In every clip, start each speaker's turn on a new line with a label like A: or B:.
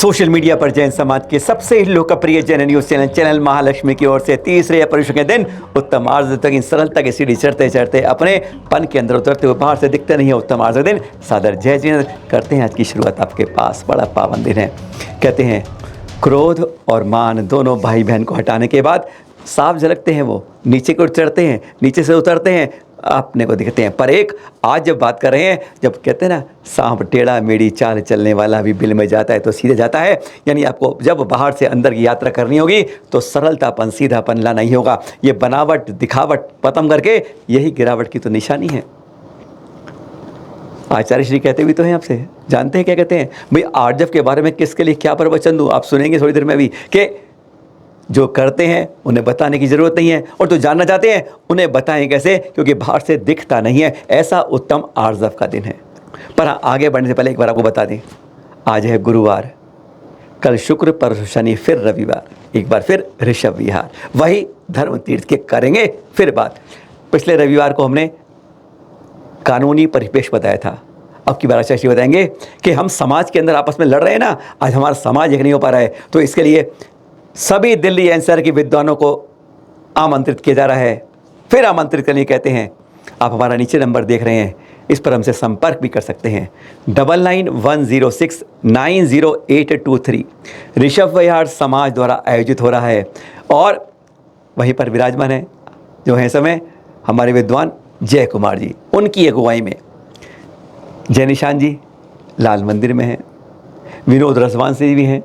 A: Social media पर जैन समाज के सबसे लोकप्रिय जैन न्यूज चैनल महालक्ष्मी की ओर से तीसरे या पुरुषों के दिन उत्तम आर्ज तक इन सरलता की सीढ़ी चढ़ते चढ़ते अपने पन के अंदर उतरते हुए बाहर से दिखते नहीं है उत्तम आर्ज दिन सादर जय जी करते हैं। आज की शुरुआत आपके पास बड़ा पावन दिन है। कहते हैं क्रोध और मान दोनों भाई बहन को हटाने के बाद साफ झलकते हैं, वो नीचे को चढ़ते हैं, नीचे से उतरते हैं, अपने को दिखते हैं। पर एक आज जब बात कर रहे हैं, जब कहते हैं ना सांप टेढ़ा मेढ़ी चाल चलने वाला भी बिल में जाता है तो सीधे जाता है, यानी आपको जब बाहर से अंदर की यात्रा करनी होगी तो सरलतापन सीधापन लाना ही होगा। ये बनावट दिखावट खत्म करके यही गिरावट की तो निशानी है। आचार्य श्री कहते भी तो हैं आपसे, जानते हैं क्या कहते हैं भाई आर्जव के बारे में किसके लिए क्या प्रवचन दूँ, आप सुनेंगे थोड़ी देर में भी कि जो करते हैं उन्हें बताने की ज़रूरत नहीं है और जो जानना चाहते हैं उन्हें बताएं कैसे, क्योंकि बाहर से दिखता नहीं है। ऐसा उत्तम आर्जव का दिन है। पर आगे बढ़ने से पहले एक बार आपको बता दें, आज है गुरुवार, कल शुक्र, परसों शनि, फिर रविवार, एक बार फिर ऋषभ विहार, वही धर्म तीर्थ के करेंगे फिर बात। पिछले रविवार को हमने कानूनी परिपेश बताया था, अब की बार आचार्य श्री बताएंगे कि हम समाज के अंदर आपस में लड़ रहे हैं ना, आज हमारा समाज एक नहीं हो पा रहा है, तो इसके लिए सभी दिल्ली एनसीआर के विद्वानों को आमंत्रित किया जा रहा है। फिर आमंत्रित करने कहते हैं, आप हमारा नीचे नंबर देख रहे हैं, इस पर हमसे संपर्क भी कर सकते हैं 9910690823 ऋषभ विहार समाज द्वारा आयोजित हो रहा है। और वहीं पर विराजमान है जो है समय हमारे विद्वान जय कुमार जी, उनकी अगुवाई में जय निशान जी लाल मंदिर में हैं, विनोद रसवान से भी हैं,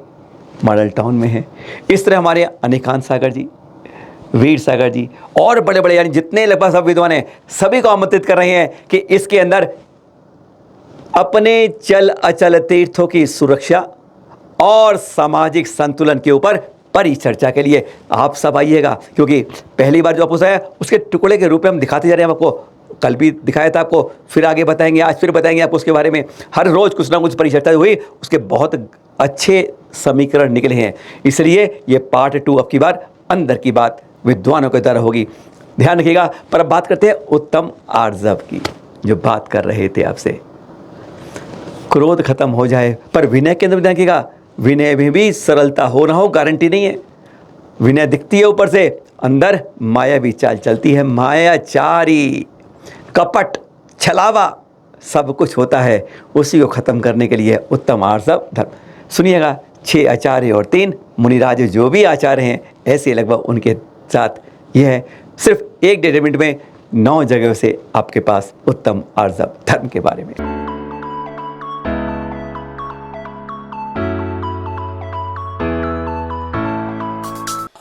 A: मॉडल टाउन में है। इस तरह हमारे अनिकांत सागर जी, वीर सागर जी और बड़े बड़े यानी जितने लगभग सब विद्वान हैं सभी को आमंत्रित कर रहे हैं कि इसके अंदर अपने चल अचल तीर्थों की सुरक्षा और सामाजिक संतुलन के ऊपर परिचर्चा के लिए आप सब आइएगा। क्योंकि पहली बार जो आपको है उसके टुकड़े के रूप में हम दिखाते जा रहे हैं। आपको कल भी दिखाया था, आपको फिर आगे बताएंगे, आज फिर बताएंगे आपको उसके बारे में। हर रोज़ कुछ ना कुछ परिचर्चा हुई, उसके बहुत अच्छे समीकरण निकले हैं। इसलिए ये पार्ट 2 अब की बार अंदर की बात विद्वानों के द्वारा होगी, ध्यान रखिएगा। पर अब बात करते हैं उत्तम आर्जव की, जो बात कर रहे थे आपसे। क्रोध खत्म हो जाए, पर विनय के अंदर ध्यान रखिएगा, विनय में भी सरलता हो ना हो गारंटी नहीं है। विनय दिखती है ऊपर से, अंदर माया भी चाल चलती है, मायाचारी कपट छलावा सब कुछ होता है। उसी को खत्म करने के लिए उत्तम आर्जव धर्म। सुनिएगा, 6 आचार्य और 3 मुनिराज जो भी आचार्य हैं ऐसे लगभग उनके साथ यह है। सिर्फ 1-1.5 मिनट में 9 जगह से आपके पास उत्तम आर्जव धर्म के बारे में।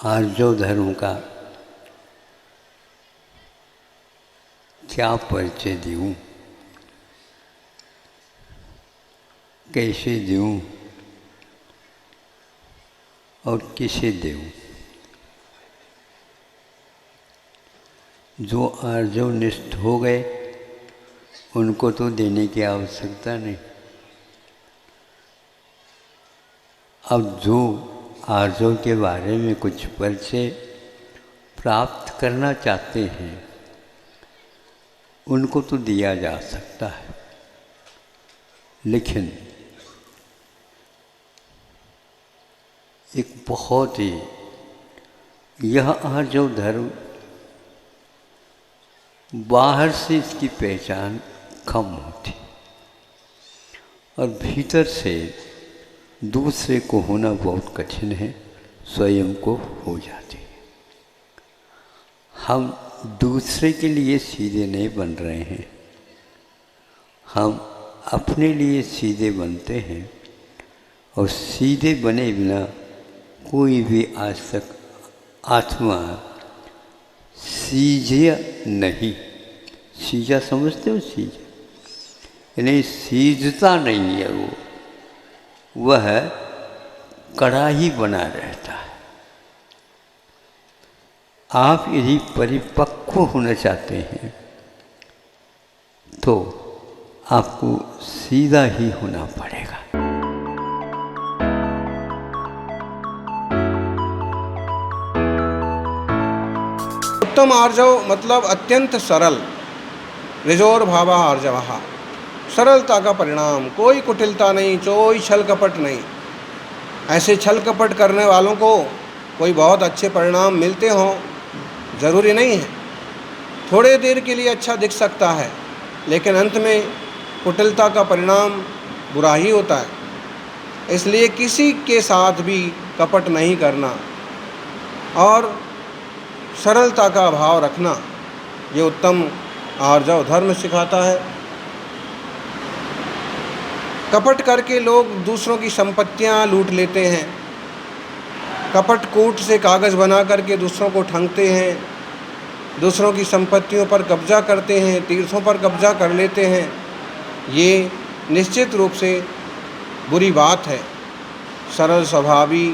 B: आर्जव धर्म का क्या परिचय दूँ, कैसे दूँ और किसे दूँ। जो आर्जव निष्ठ हो गए उनको तो देने की आवश्यकता नहीं। अब जो आर्जव के बारे में कुछ परिचय प्राप्त करना चाहते हैं उनको तो दिया जा सकता है, लेकिन एक बहुत ही यह आर्जव धर्म बाहर से इसकी पहचान कम होती और भीतर से दूसरे को होना बहुत कठिन है, स्वयं को हो जाती है। हम दूसरे के लिए सीधे नहीं बन रहे हैं, हम अपने लिए सीधे बनते हैं। और सीधे बने बिना कोई भी आज तक आत्मा सीझा नहीं। सीझा समझते हो? सीझा यानी सीझता नहीं है, वह कड़ा ही बना रहता है। आप यदि परिपक्व होना चाहते हैं तो आपको सीधा ही होना पड़ेगा।
C: उत्तम आर्जव मतलब अत्यंत सरल, ऋजोर भावा आर्जवः, सरलता का परिणाम, कोई कुटिलता नहीं, कोई छल कपट नहीं। ऐसे छल कपट करने वालों को कोई बहुत अच्छे परिणाम मिलते हों, ज़रूरी नहीं है। थोड़े देर के लिए अच्छा दिख सकता है, लेकिन अंत में कुटिलता का परिणाम बुरा ही होता है। इसलिए किसी के साथ भी कपट नहीं करना और सरलता का भाव रखना, ये उत्तम आर्जव धर्म सिखाता है। कपट करके लोग दूसरों की संपत्तियां लूट लेते हैं। कपट कूट से कागज़ बना करके दूसरों को ठगते हैं, दूसरों की संपत्तियों पर कब्जा करते हैं, तीर्थों पर कब्जा कर लेते हैं। ये निश्चित रूप से बुरी बात है। सरल स्वभावी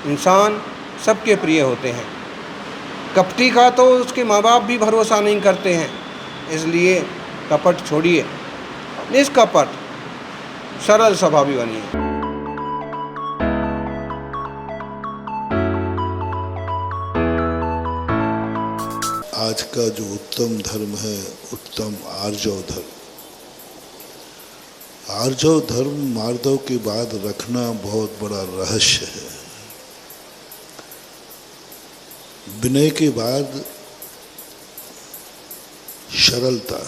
C: इंसान सबके प्रिय होते हैं। कपटी का तो उसके माँ बाप भी भरोसा नहीं करते हैं। इसलिए कपट छोड़िए, निष्कपट सरल स्वभावी बनिए।
D: आज का जो उत्तम धर्म है, उत्तम आर्जव धर्म। आर्जव धर्म मार्दव के बाद रखना बहुत बड़ा रहस्य है। विनय के बाद सरलता,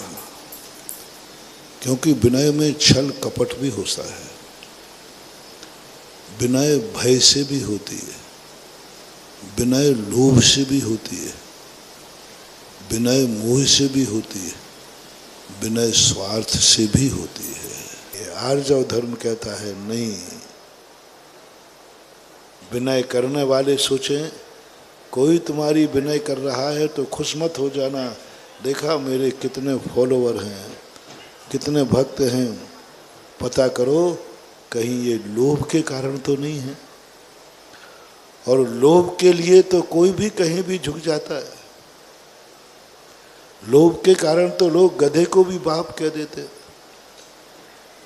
D: क्योंकि विनय में छल कपट भी होता है। विनय भय से भी होती है, विनय लोभ से भी होती है, विनय मोह से भी होती है, विनय स्वार्थ से भी होती है। ये आर्जव धर्म कहता है नहीं, विनय करने वाले सोचें कोई तुम्हारी विनय कर रहा है तो खुश मत हो जाना। देखा मेरे कितने फॉलोवर हैं, कितने भक्त हैं, पता करो कहीं ये लोभ के कारण तो नहीं है। और लोभ के लिए तो कोई भी कहीं भी झुक जाता है। लोभ के कारण तो लोग गधे को भी बाप कह देते।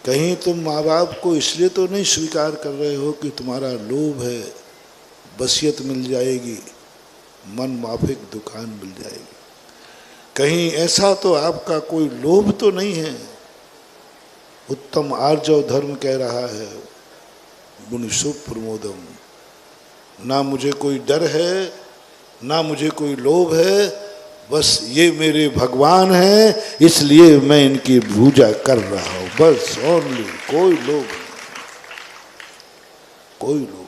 D: कहीं तुम माँ बाप को इसलिए तो नहीं स्वीकार कर रहे हो कि तुम्हारा लोभ है, वसीयत मिल जाएगी, मन माफिक दुकान मिल जाएगी। कहीं ऐसा तो आपका कोई लोभ तो नहीं है। उत्तम आर्जव धर्म कह रहा है गुणशुभ प्रमोदम, ना मुझे कोई डर है, ना मुझे कोई लोभ है, बस ये मेरे भगवान हैं इसलिए मैं इनकी पूजा कर रहा हूं, बस ओनली। कोई लोभ नहीं, कोई लोभ नहीं,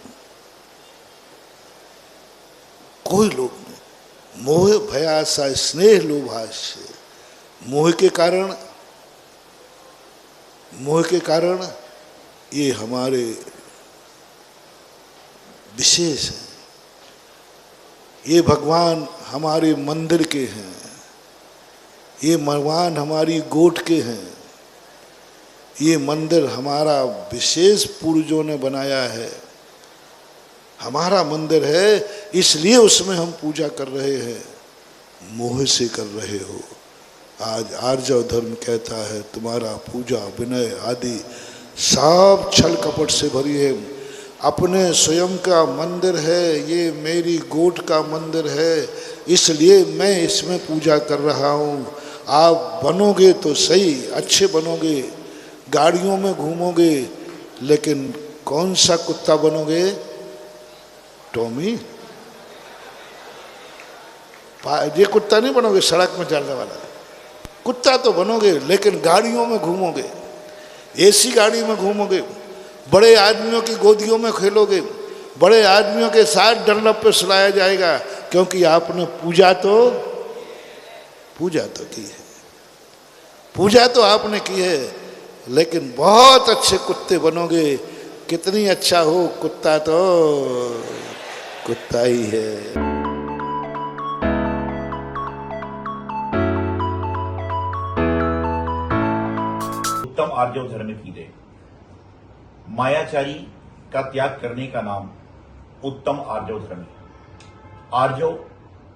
D: कोई लोभ नहीं। मोह भयासा स्नेह लोभास्य, मोह के कारण ये हमारे विशेष है। ये भगवान हमारे मंदिर के हैं, ये भगवान हमारी गोट के हैं, ये मंदिर हमारा विशेष पूर्वजों ने बनाया है, हमारा मंदिर है, इसलिए उसमें हम पूजा कर रहे हैं। मोह से कर रहे हो। आज आर्जव धर्म कहता है तुम्हारा पूजा विनय आदि सब छल कपट से भरी है। अपने स्वयं का मंदिर है, ये मेरी गोट का मंदिर है, इसलिए मैं इसमें पूजा कर रहा हूँ। आप बनोगे तो सही, अच्छे बनोगे, गाड़ियों में घूमोगे, लेकिन कौन सा कुत्ता बनोगे? टॉमी? ये कुत्ता नहीं बनोगे सड़क में चलने वाला। कुत्ता तो बनोगे, लेकिन गाड़ियों में घूमोगे, एसी गाड़ी में घूमोगे, बड़े आदमियों की गोदियों में खेलोगे, बड़े आदमियों के साथ डंडप पे सुलाया जाएगा, क्योंकि आपने पूजा तो की है, पूजा तो आपने की है। लेकिन बहुत अच्छे कुत्ते बनोगे, कितनी अच्छा हो, कुत्ता तो कुत्ता ही है।
E: उत्तम आर्जव धर्म की दे। मायाचारी का त्याग करने का नाम उत्तम आर्जव धर्म है। आर्जव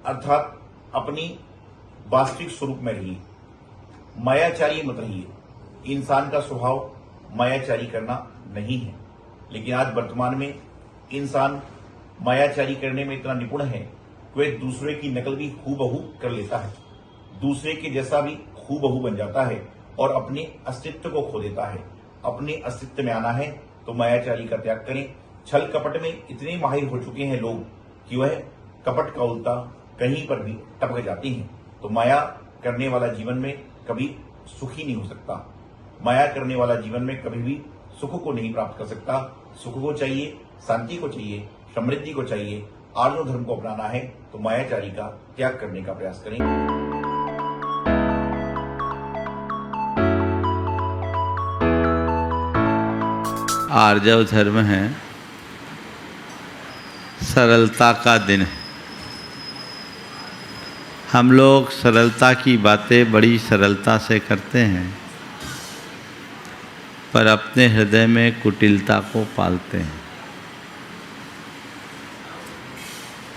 E: अर्थात अपनी वास्तविक स्वरूप में रहिए, मायाचारी मत रहिए। इंसान का स्वभाव मायाचारी करना नहीं है, लेकिन आज वर्तमान में इंसान मायाचारी करने में इतना निपुण है कि वह दूसरे की नकल भी हूबहू कर लेता है, दूसरे के जैसा भी हूबहू बन जाता है और अपने अस्तित्व को खो देता है। अपने अस्तित्व में आना है तो मायाचारी का त्याग करें, छल कपट में इतने माहिर हो चुके हैं लोग कि वह कपट का उल्टा कहीं पर भी टपक जाती हैं। तो माया करने वाला जीवन में कभी सुखी नहीं हो सकता। माया करने वाला जीवन में कभी भी सुख को नहीं प्राप्त कर सकता। सुख को चाहिए, शांति को चाहिए, समृद्धि को चाहिए, आर्य धर्म को अपनाना है तो मायाचारी का त्याग करने का प्रयास करें।
F: आर्जव धर्म है, सरलता का दिन है। हम लोग सरलता की बातें बड़ी सरलता से करते हैं, पर अपने हृदय में कुटिलता को पालते हैं।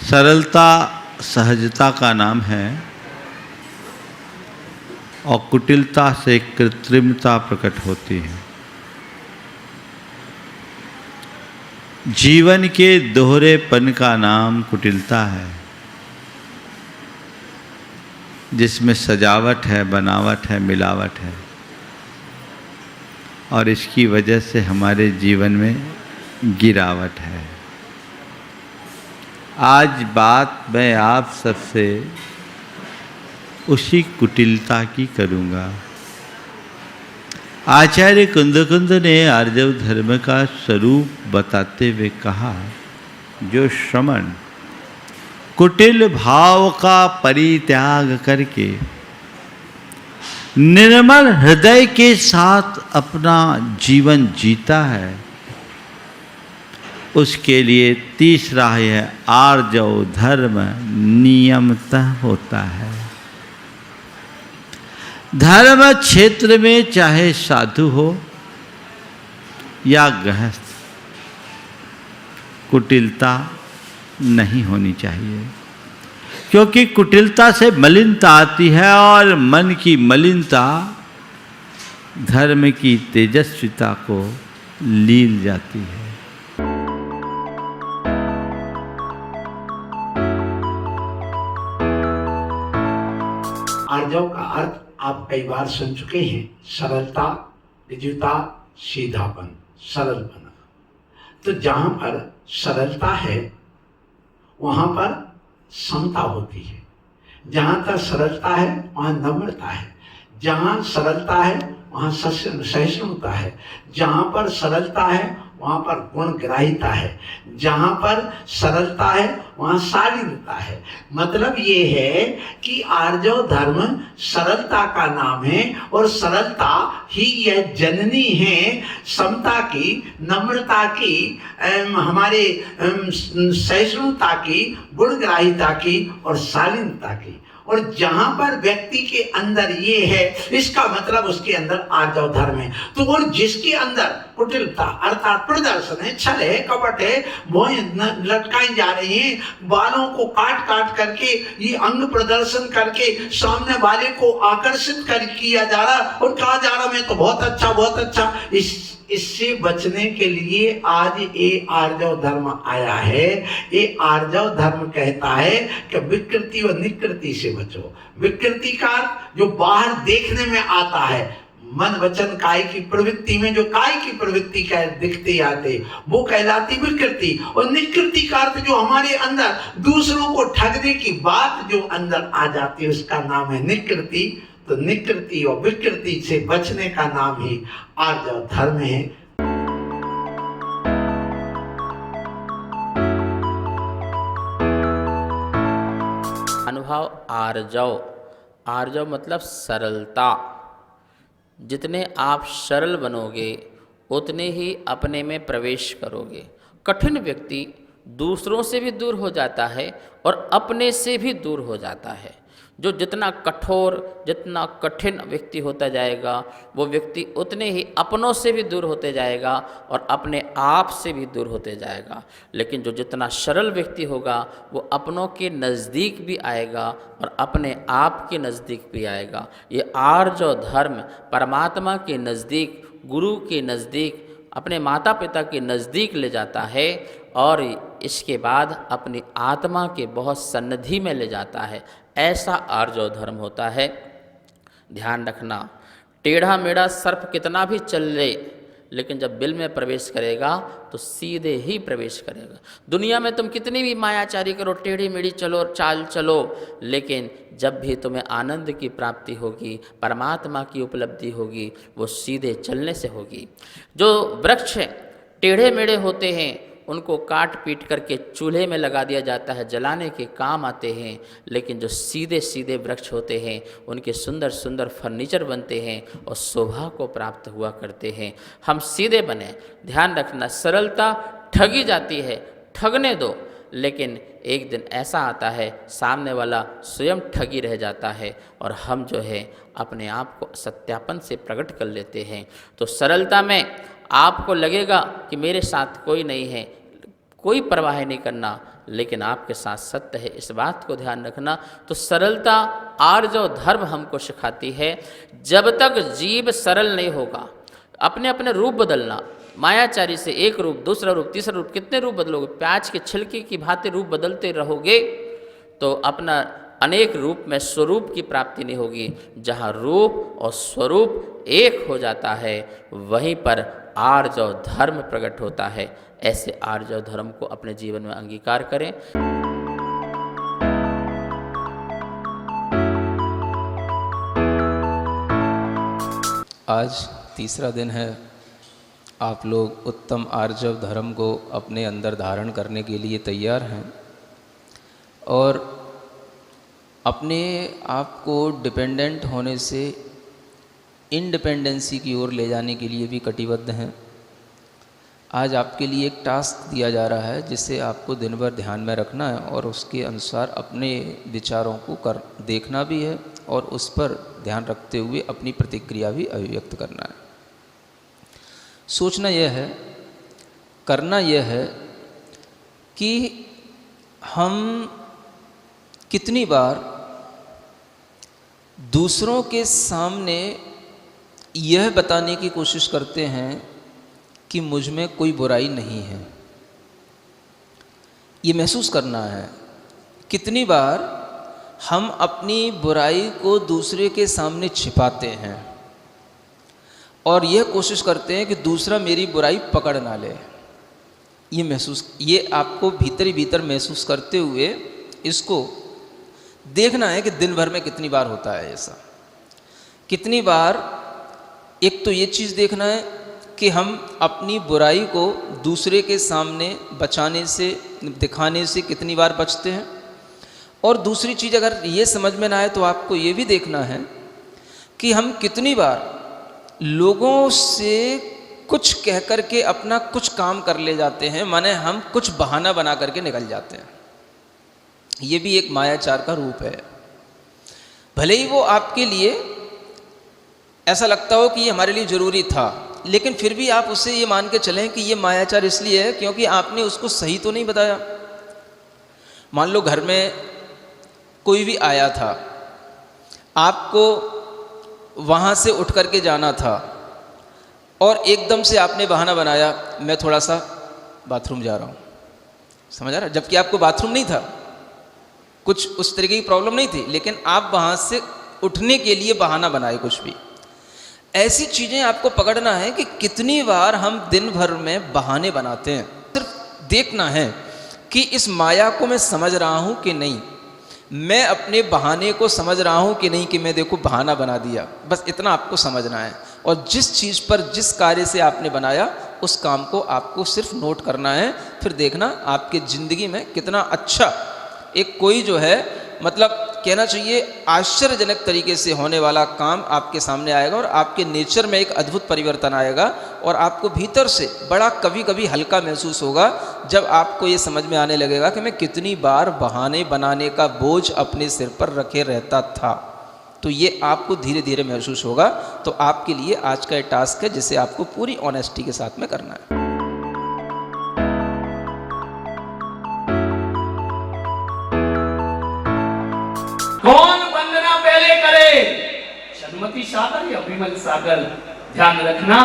F: सरलता सहजता का नाम है और कुटिलता से कृत्रिमता प्रकट होती है। जीवन के दोहरेपन का नाम कुटिलता है, जिसमें सजावट है, बनावट है, मिलावट है, और इसकी वजह से हमारे जीवन में गिरावट है। आज बात मैं आप सबसे उसी कुटिलता की करूँगा। आचार्य कुंदकुंद ने आर्जव धर्म का स्वरूप बताते हुए कहा, जो श्रमण कुटिल भाव का परित्याग करके निर्मल हृदय के साथ अपना जीवन जीता है, उसके लिए तीसरा है आर्जव धर्म नियमतः होता है। धर्म क्षेत्र में चाहे साधु हो या गृहस्थ, कुटिलता नहीं होनी चाहिए, क्योंकि कुटिलता से मलिनता आती है और मन की मलिनता धर्म की तेजस्विता को लील जाती है।
G: आर्जव का अर्थ आप कई बार सुन चुके हैं, सरलता, ऋजुता, सीधापन, सरलपन। तो जहाँ पर सरलता है वहाँ पर समता होती है, जहाँ तक सरलता है वहाँ नम्रता है, जहाँ सरलता है वहाँ सहिष्णुता है, जहाँ पर सरलता है वहाँ पर गुणग्राहिता है, जहाँ पर सरलता है वहाँ शालीनता है। मतलब ये है कि आर्जव धर्म सरलता का नाम है और सरलता ही यह जननी है समता की, नम्रता की, हमारे सहिष्णुता की, गुणग्राहिता की और शालीनता की। और जहां पर व्यक्ति के अंदर ये है, इसका मतलब उसके अंदर आर्जव धर्म है। तो और जिसके अंदर कुटिलता अर्थात प्रदर्शन है, छल है, कपट है, भौं लटकाई जा रही हैं, बालों को काट काट करके ये अंग प्रदर्शन करके सामने वाले को आकर्षित किया जा रहा और कहा जा रहा मैं तो बहुत अच्छा, बहुत अच्छा। इससे बचने के लिए आज ये आर्जव धर्म आया है। ये आर्जव धर्म कहता है कि विकृति और निकृति से बचो। विकृति का जो बाहर देखने में आता है, मन वचन काय की प्रवृत्ति में जो काय की प्रवृत्ति का दिखते आते वो कहलाती विकृति, और निकृति का अर्थ जो हमारे अंदर दूसरों को ठगने की बात जो अंदर आ जाती है उसका नाम है निकृति। तो निकृति और विकृति से बचने का नाम ही आर्जव धर्म है।
H: अनुभव आर्जव, आर्जव मतलब सरलता। जितने आप सरल बनोगे उतने ही अपने में प्रवेश करोगे। कठिन व्यक्ति दूसरों से भी दूर हो जाता है और अपने से भी दूर हो जाता है। जो जितना कठोर, जितना कठिन व्यक्ति होता जाएगा वो व्यक्ति उतने ही अपनों से भी दूर होते जाएगा और अपने आप से भी दूर होते जाएगा। लेकिन जो जितना सरल व्यक्ति होगा वो अपनों के नज़दीक भी आएगा और अपने आप के नज़दीक भी आएगा। ये आर्जव धर्म परमात्मा के नज़दीक, गुरु के नज़दीक, अपने माता पिता के नज़दीक ले जाता है और इसके बाद अपनी आत्मा के बहुत सन्निधि में ले जाता है। ऐसा आर्जव धर्म होता है। ध्यान रखना, टेढ़ा मेढ़ा सर्प कितना भी चल ले लेकिन जब बिल में प्रवेश करेगा तो सीधे ही प्रवेश करेगा। दुनिया में तुम कितनी भी मायाचारी करो, टेढ़ी मेढ़ी चलो, चाल चलो, लेकिन जब भी तुम्हें आनंद की प्राप्ति होगी, परमात्मा की उपलब्धि होगी, वो सीधे चलने से होगी। जो वृक्ष टेढ़े मेढ़े होते हैं उनको काट पीट करके चूल्हे में लगा दिया जाता है, जलाने के काम आते हैं, लेकिन जो सीधे सीधे वृक्ष होते हैं उनके सुंदर सुंदर फर्नीचर बनते हैं और शोभा को प्राप्त हुआ करते हैं। हम सीधे बने, ध्यान रखना, सरलता ठगी जाती है, ठगने दो, लेकिन एक दिन ऐसा आता है सामने वाला स्वयं ठगी रह जाता है और हम जो है अपने आप को सत्यापन से प्रकट कर लेते हैं। तो सरलता में आपको लगेगा कि मेरे साथ कोई नहीं है, कोई परवाह नहीं करना, लेकिन आपके साथ सत्य है, इस बात को ध्यान रखना। तो सरलता आर्जव धर्म हमको सिखाती है। जब तक जीव सरल नहीं होगा, अपने अपने रूप बदलना, मायाचारी से एक रूप, दूसरा रूप, तीसरा रूप, कितने रूप बदलोगे? प्याज के छिलके की भांति रूप बदलते रहोगे तो अपना अनेक रूप में स्वरूप की प्राप्ति नहीं होगी। जहाँ रूप और स्वरूप एक हो जाता है वहीं पर आर्जव धर्म प्रकट होता है। ऐसे आर्जव धर्म को अपने जीवन में अंगीकार करें।
I: आज तीसरा दिन है, आप लोग उत्तम आर्जव धर्म को अपने अंदर धारण करने के लिए तैयार हैं और अपने आप को डिपेंडेंट होने से इंडिपेंडेंसी की ओर ले जाने के लिए भी कटिबद्ध हैं। आज आपके लिए एक टास्क दिया जा रहा है जिसे आपको दिन भर ध्यान में रखना है और उसके अनुसार अपने विचारों को देखना भी है और उस पर ध्यान रखते हुए अपनी प्रतिक्रिया भी अभिव्यक्त करना है। सोचना यह है, करना यह है कि हम कितनी बार दूसरों के सामने यह बताने की कोशिश करते हैं कि मुझ में कोई बुराई नहीं है। ये महसूस करना है, कितनी बार हम अपनी बुराई को दूसरे के सामने छिपाते हैं और यह कोशिश करते हैं कि दूसरा मेरी बुराई पकड़ ना ले। ये आपको भीतर ही भीतर महसूस करते हुए इसको देखना है कि दिन भर में कितनी बार होता है ऐसा। कितनी बार एक तो ये चीज़ देखना है कि हम अपनी बुराई को दूसरे के सामने बचाने से, दिखाने से कितनी बार बचते हैं, और दूसरी चीज़ अगर ये समझ में ना आए तो आपको ये भी देखना है कि हम कितनी बार लोगों से कुछ कह कर के अपना कुछ काम कर ले जाते हैं, माने हम कुछ बहाना बना करके निकल जाते हैं। ये भी एक मायाचार का रूप है। भले ही वो आपके लिए ऐसा लगता हो कि ये हमारे लिए ज़रूरी था, लेकिन फिर भी आप उससे ये मान के चलें कि ये मायाचार इसलिए है क्योंकि आपने उसको सही तो नहीं बताया। मान लो घर में कोई भी आया था, आपको वहाँ से उठ करके जाना था और एकदम से आपने बहाना बनाया, मैं थोड़ा सा बाथरूम जा रहा हूँ। समझ आ रहा? जबकि आपको बाथरूम नहीं था, कुछ उस तरीके की प्रॉब्लम नहीं थी, लेकिन आप वहाँ से उठने के लिए बहाना बनाए कुछ भी। ऐसी चीज़ें आपको पकड़ना है कि कितनी बार हम दिन भर में बहाने बनाते हैं। सिर्फ देखना है कि इस माया को मैं समझ रहा हूँ कि नहीं, मैं अपने बहाने को समझ रहा हूँ कि नहीं, कि मैं देखो बहाना बना दिया। बस इतना आपको समझना है। और जिस चीज़ पर, जिस कार्य से आपने बनाया, उस काम को आपको सिर्फ नोट करना है। फिर देखना आपके ज़िंदगी में कितना अच्छा एक कोई जो है, मतलब कहना चाहिए आश्चर्यजनक तरीके से होने वाला काम आपके सामने आएगा और आपके नेचर में एक अद्भुत परिवर्तन आएगा और आपको भीतर से बड़ा कभी कभी हल्का महसूस होगा जब आपको ये समझ में आने लगेगा कि मैं कितनी बार बहाने बनाने का बोझ अपने सिर पर रखे रहता था। तो ये आपको धीरे धीरे महसूस होगा। तो आपके लिए आज का ये टास्क है जिसे आपको पूरी ऑनेस्टी के साथ में करना है।
J: कौन वंदना पहले करे, सन्मति सागर या विमल सागर? ध्यान रखना,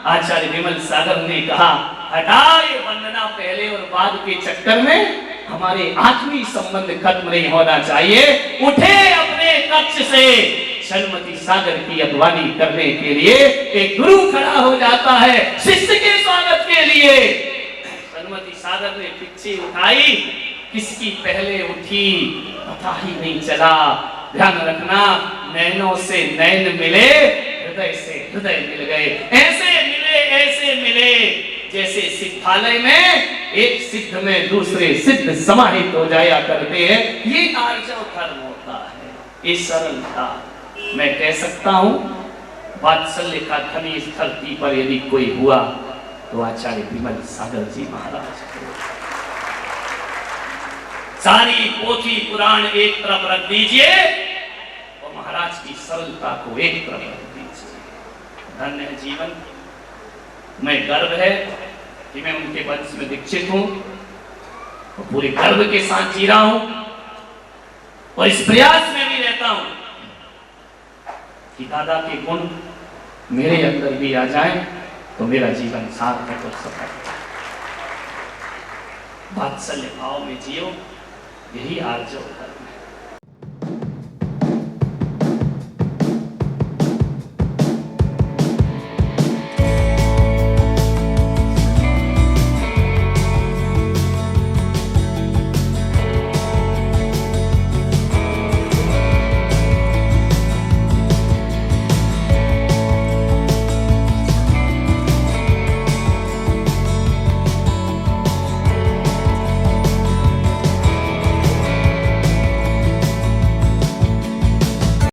J: आचार्य विमल सागर ने कहा, हटाए वंदना पहले और बाद के चक्कर में हमारे आत्मीय संबंध खत्म नहीं होना चाहिए। उठे अपने कक्ष से, श्रीमती सागर की अगवानी करने के लिए एक गुरु खड़ा हो जाता है शिष्य के स्वागत के लिए। श्रीमती सागर ने पिच्ची उठाई, किसकी पहले उठी पता ही नहीं चला। ध्यान रखना, नैनों से नैन मिले, हृदय से हृदय मिल गए। ऐसे मिले जैसे सिद्धालय में एक सिद्ध में दूसरे सिद्ध समाहित हो जाया करते हैं। ये आर्जव धर्म होता है, ये सरलता। मैं कह सकता हूं वात्सल्य का धनी इस धरती पर यदि कोई हुआ तो आचार्य विमल सागर जी महाराज। सारी पोथी पुराण एक तरफ रख दीजिए और महाराज की सरलता को एक तरफ रख दीजिए। धन्य है जीवन, मैं गर्व है कि मैं उनके वंश में दीक्षित हूं और पूरे गर्व के साथ जी रहा हूं और इस प्रयास में भी रहता हूं कि दादा के गुण मेरे अंदर भी आ जाए तो मेरा जीवन सार्थक और सफल। वात्सल्य भाव में जियो, यही आर्जव धर्म है।